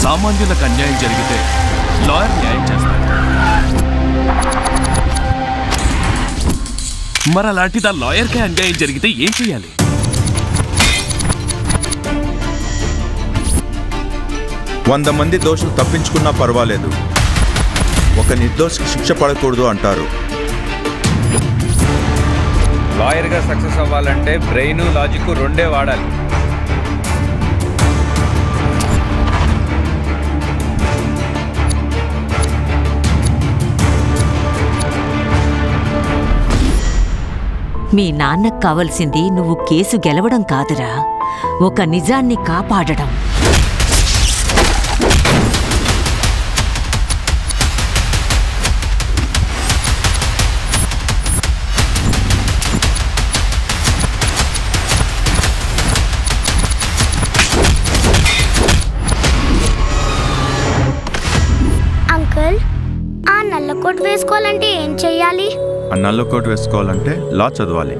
సామాన్యులకు అన్యాయం జరిగితే లాయర్ న్యాయం చేస్తాడు. మరి అలాంటిది ఆ లాయర్కే అన్యాయం జరిగితే ఏం చేయాలి? వంద మంది దోషులు తప్పించుకున్నా పర్వాలేదు, ఒక నిర్దోషికి శిక్ష పడకూడదు అంటారు. లాయర్గా సక్సెస్ అవ్వాలంటే బ్రెయిన్ లాజిక్ రెండే వాడాలి. మీ నాన్నకు కావలసింది నువ్వు కేసు గెలవడం కాదురా, ఒక నిజాన్ని కాపాడడం. అంకుల్, ఆ నల్ల కోట్ వేసుకోవాలంటే ఏం చెయ్యాలి? ఆ నల్ల కోట్ వేసుకోవాలంటే లా చదవాలి.